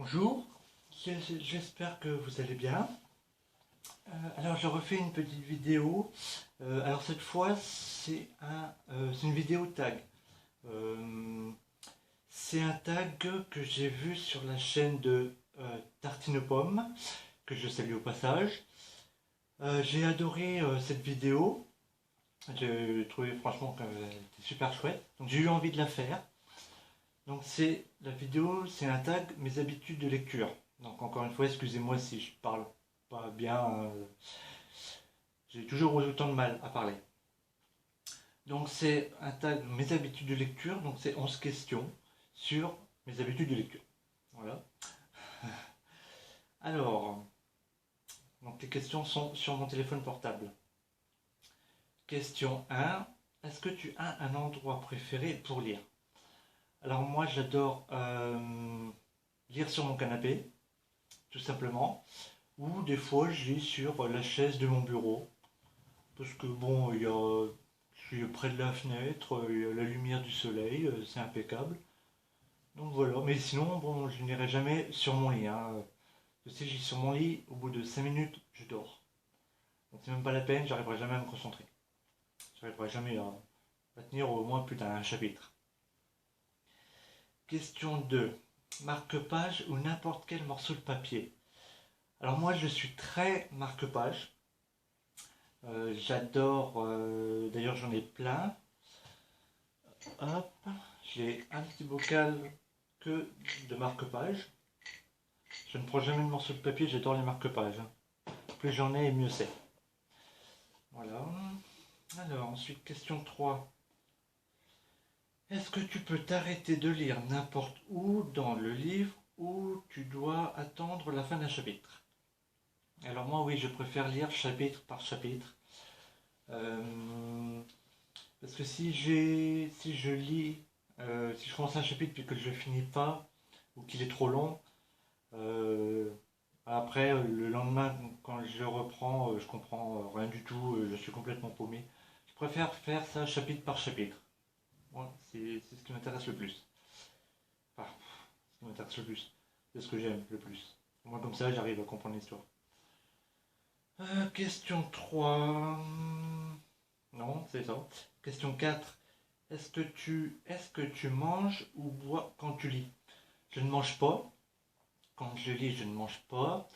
Bonjour, j'espère que vous allez bien. Alors je refais une petite vidéo. Alors cette fois c'est une vidéo tag. Euh, c'est un tag que j'ai vu sur la chaîne de Tartine Pomme, que je salue au passage. J'ai adoré cette vidéo. J'ai trouvé franchement qu'elle était super chouette. Donc j'ai eu envie de la faire. Donc la vidéo, c'est un tag mes habitudes de lecture. Donc encore une fois, excusez-moi si je parle pas bien. J'ai toujours autant de mal à parler. Donc c'est un tag mes habitudes de lecture. Donc c'est 11 questions sur mes habitudes de lecture. Voilà. Alors, donc les questions sont sur mon téléphone portable. Question 1. Est-ce que tu as un endroit préféré pour lire? Alors moi j'adore lire sur mon canapé, tout simplement. Ou des fois je lis sur la chaise de mon bureau. Parce que bon, je suis près de la fenêtre, il y a la lumière du soleil, c'est impeccable. Donc voilà, mais sinon, bon, je n'irai jamais sur mon lit, hein. Si je lis sur mon lit, au bout de 5 minutes, je dors. Donc c'est même pas la peine, j'arriverai jamais à me concentrer. J'arriverai jamais à tenir au moins plus d'un chapitre. Question 2. Marque-page ou n'importe quel morceau de papier. Alors moi je suis très marque-page. J'adore, d'ailleurs j'en ai plein. Hop, j'ai un petit bocal que de marque-page. Je ne prends jamais de morceau de papier, j'adore les marque-pages. Plus j'en ai, mieux c'est. Voilà. Alors, ensuite, question 3. Est-ce que tu peux t'arrêter de lire n'importe où dans le livre ou tu dois attendre la fin d'un chapitre? Alors moi, oui, je préfère lire chapitre par chapitre. Parce que si je lis, si je commence un chapitre puis que je ne finis pas, ou qu'il est trop long, euh, après le lendemain quand je reprends, je comprends rien du tout, je suis complètement paumé. Je préfère faire ça chapitre par chapitre. Moi, c'est ce qui m'intéresse le plus. Enfin, ce qui m'intéresse le plus. C'est ce que j'aime le plus. Moi, comme ça, j'arrive à comprendre l'histoire. Question 3. Non, c'est ça. Question 4. Est-ce que tu manges ou bois quand tu lis? Je ne mange pas. Quand je lis, je ne mange pas.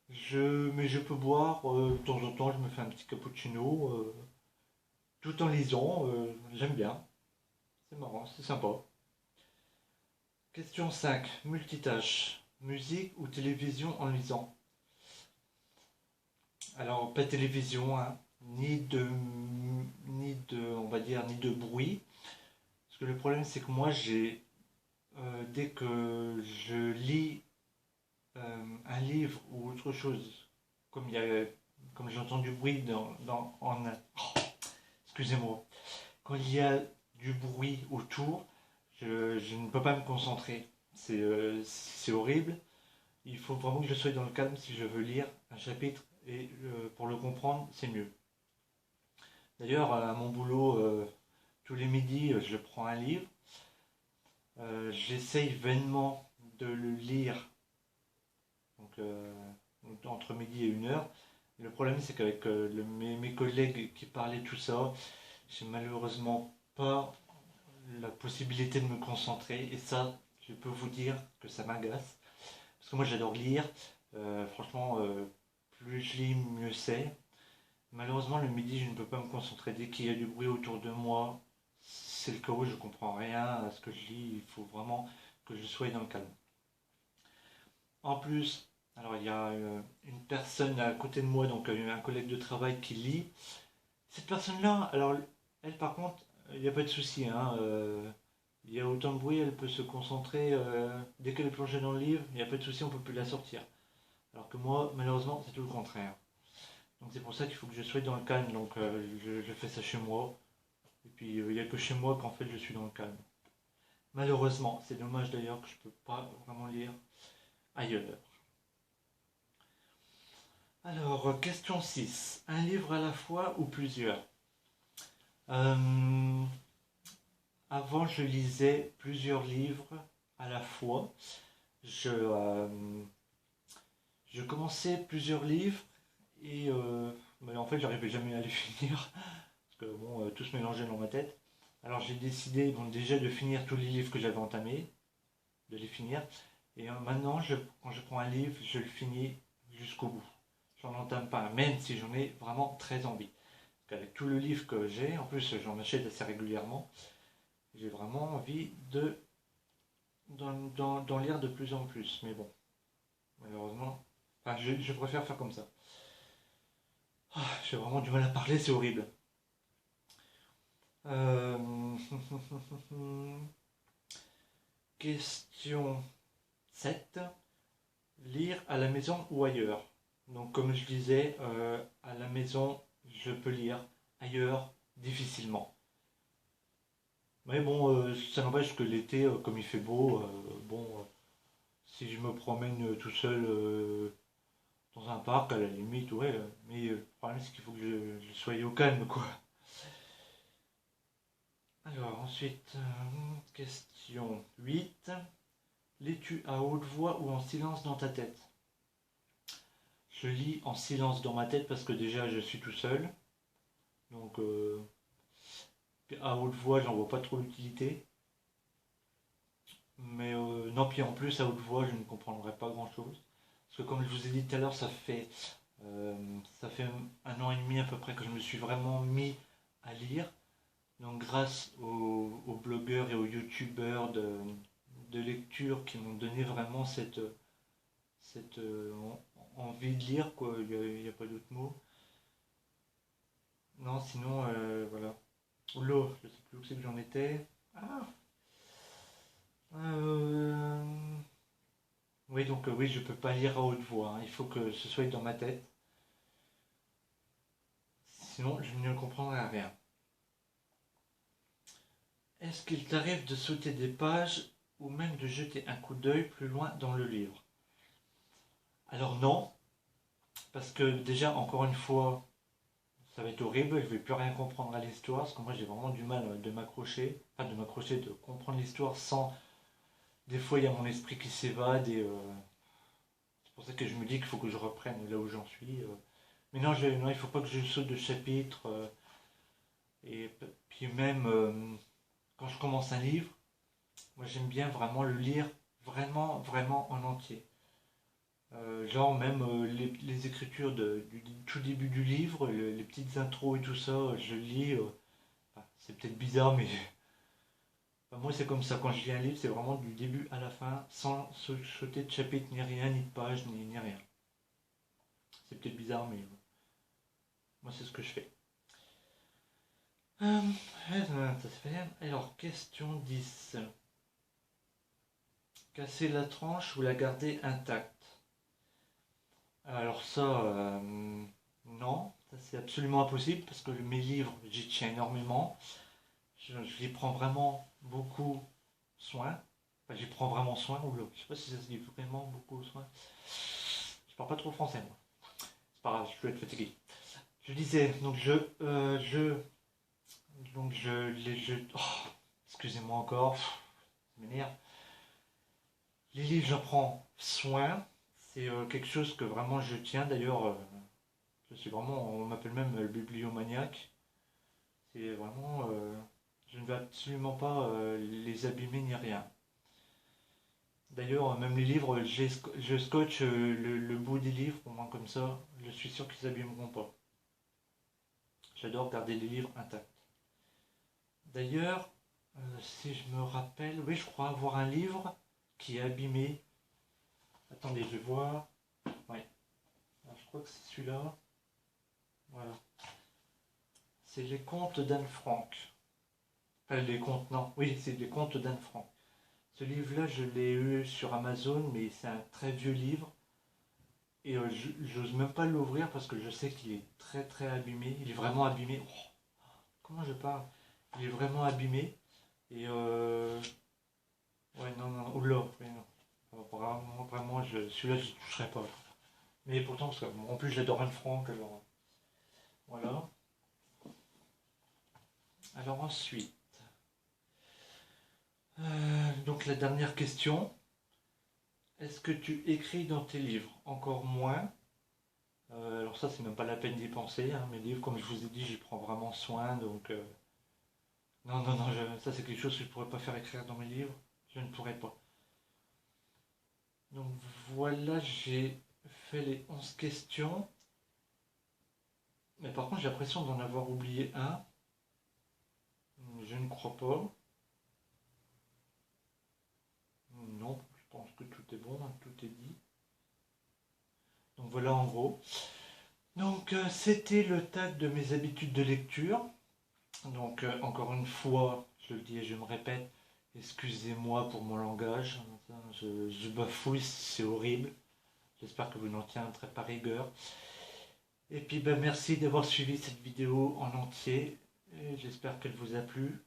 Mais je peux boire de temps en temps, je me fais un petit cappuccino tout en lisant. J'aime bien. C'est marrant, c'est sympa. Question 5. Multitâche. Musique ou télévision en lisant? Alors, pas télévision, hein, on va dire, ni de bruit. Parce que le problème, c'est que moi, dès que je lis un livre ou autre chose, comme j'entends du bruit excusez-moi, quand il y a du bruit autour, je ne peux pas me concentrer. C'est horrible. Il faut vraiment que je sois dans le calme si je veux lire un chapitre et pour le comprendre, c'est mieux. D'ailleurs, à mon boulot, tous les midis, je prends un livre. J'essaye vainement de le lire donc, entre midi et 1 heure. Le problème, c'est qu'avec mes collègues qui parlaient tout ça, j'ai malheureusement pas la possibilité de me concentrer. Et ça, je peux vous dire que ça m'agace. Parce que moi, j'adore lire. Franchement, plus je lis, mieux c'est. Malheureusement, le midi, je ne peux pas me concentrer. Dès qu'il y a du bruit autour de moi, c'est le chaos, je ne comprends rien à ce que je lis. Il faut vraiment que je sois dans le calme. En plus, alors il y a une personne à côté de moi, donc un collègue de travail qui lit. Cette personne-là, alors elle par contre, il n'y a pas de souci, hein, il y a autant de bruit, elle peut se concentrer dès qu'elle est plongée dans le livre, il n'y a pas de souci, on ne peut plus la sortir. Alors que moi, malheureusement, c'est tout le contraire. Donc c'est pour ça qu'il faut que je sois dans le calme, donc je fais ça chez moi. Et puis il n'y a que chez moi qu'en fait je suis dans le calme. Malheureusement, c'est dommage d'ailleurs que je ne peux pas vraiment lire ailleurs. Alors, question 6. Un livre à la fois ou plusieurs? Euh, Avant, je lisais plusieurs livres à la fois. je commençais plusieurs livres et mais en fait, j'arrivais jamais à les finir parce que bon, tout se mélangeait dans ma tête. Alors j'ai décidé bon, déjà de finir tous les livres que j'avais entamés, de les finir. Et maintenant, quand je prends un livre, je le finis jusqu'au bout. J'en entame pas un, même si j'en ai vraiment très envie. Parce qu'avec tout le livre que j'ai, en plus j'en achète assez régulièrement, j'ai vraiment envie d'en lire de plus en plus. Mais bon, malheureusement, enfin, je préfère faire comme ça. Ah, j'ai vraiment du mal à parler, c'est horrible. Euh, Question 7. Lire à la maison ou ailleurs. Donc comme je disais, à la maison, je peux lire. Ailleurs, difficilement. Mais bon, ça n'empêche que l'été, comme il fait beau, bon, si je me promène tout seul dans un parc, à la limite, ouais. Mais le problème, c'est qu'il faut que je sois au calme, quoi. Alors, ensuite, question 8. Lis-tu à haute voix ou en silence dans ta tête? Je lis en silence dans ma tête parce que déjà, je suis tout seul. Donc, à haute voix, j'en vois pas trop l'utilité. Mais non, puis en plus, à haute voix, je ne comprendrai pas grand-chose. Parce que comme je vous ai dit tout à l'heure, ça fait 1 an et demi à peu près que je me suis vraiment mis à lire. Donc grâce aux blogueurs et aux youtubeurs de lecture qui m'ont donné vraiment cette envie de lire, quoi. Il n'y a pas d'autre mot. Non, sinon, voilà. Oula, je sais plus où c'est que j'en étais. Ah, euh, oui, donc oui, je peux pas lire à haute voix, hein. Il faut que ce soit dans ma tête. Sinon, je ne comprendrai rien. Est-ce qu'il t'arrive de sauter des pages ou même de jeter un coup d'œil plus loin dans le livre? Alors non, parce que déjà, encore une fois, ça va être horrible, je vais plus rien comprendre à l'histoire, parce que moi j'ai vraiment du mal de m'accrocher, enfin de m'accrocher, de comprendre l'histoire sans... Des fois, il y a mon esprit qui s'évade et c'est pour ça que je me dis qu'il faut que je reprenne là où j'en suis. Mais non, non, il faut pas que je saute de chapitre. Et puis même quand je commence un livre, moi j'aime bien vraiment le lire vraiment, vraiment en entier. Genre même les écritures du tout début du livre, les petites intros et tout ça, je lis. Enfin, c'est peut-être bizarre, mais enfin, moi c'est comme ça. Quand je lis un livre, c'est vraiment du début à la fin, sans sauter de chapitre, ni rien, ni de page, ni rien. C'est peut-être bizarre, mais moi c'est ce que je fais. Ça se fait. Alors, question 10. Casser la tranche ou la garder intacte? Alors ça, non, ça c'est absolument impossible parce que mes livres, j'y tiens énormément. Je les prends vraiment beaucoup soin. Enfin, j'y prends vraiment soin. Oula, je sais pas si ça se dit vraiment beaucoup soin. Je parle pas trop français moi. C'est pas grave, je peux être fatigué. Je disais, donc oh, excusez-moi encore, ça m'énerve. Les livres, j'en prends soin. C'est quelque chose que vraiment je tiens. D'ailleurs, je suis vraiment, on m'appelle même le bibliomaniaque. C'est vraiment, je ne vais absolument pas les abîmer ni rien. D'ailleurs, même les livres, je scotche le bout des livres, au moins comme ça, je suis sûr qu'ils s'abîmeront pas. J'adore garder les livres intacts. D'ailleurs, si je me rappelle, oui, je crois avoir un livre qui est abîmé. Attendez, je vais voir. Ouais. Alors, je crois que c'est celui-là. Voilà. C'est les contes d'Anne Frank. Enfin, les contes, non. Oui, c'est les contes d'Anne Frank. Ce livre-là, je l'ai eu sur Amazon, mais c'est un très vieux livre. Et j'ose même pas l'ouvrir parce que je sais qu'il est très très abîmé. Il est vraiment abîmé. Oh, comment je parle? Il est vraiment abîmé. Et ouais, non, non, oula, oui, non. Vraiment, vraiment, celui-là, je ne toucherai pas. Mais pourtant, parce que, en plus, j'adore Anne Frank, alors voilà. Alors ensuite, donc la dernière question. est-ce que tu écris dans tes livres? Encore moins. Alors ça, c'est même pas la peine d'y penser, hein. Mes livres, comme je vous ai dit, j'y prends vraiment soin. Donc, non, non, non, ça c'est quelque chose que je pourrais pas faire écrire dans mes livres. Je ne pourrais pas. Donc voilà, j'ai fait les 11 questions. Mais par contre, j'ai l'impression d'en avoir oublié un. Je ne crois pas. Non, je pense que tout est bon, hein, tout est dit. Donc voilà en gros. Donc c'était le tag de mes habitudes de lecture. Donc encore une fois, je le dis et je me répète, excusez-moi pour mon langage. Je bafouille, c'est horrible. J'espère que vous n'en tiendrez pas rigueur. Et puis ben, merci d'avoir suivi cette vidéo en entier. J'espère qu'elle vous a plu.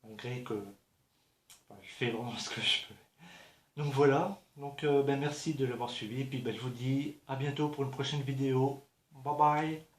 Malgré que je fais vraiment ce que je peux. Donc voilà, donc ben, merci de l'avoir suivi. Et puis ben, je vous dis à bientôt pour une prochaine vidéo. Bye bye.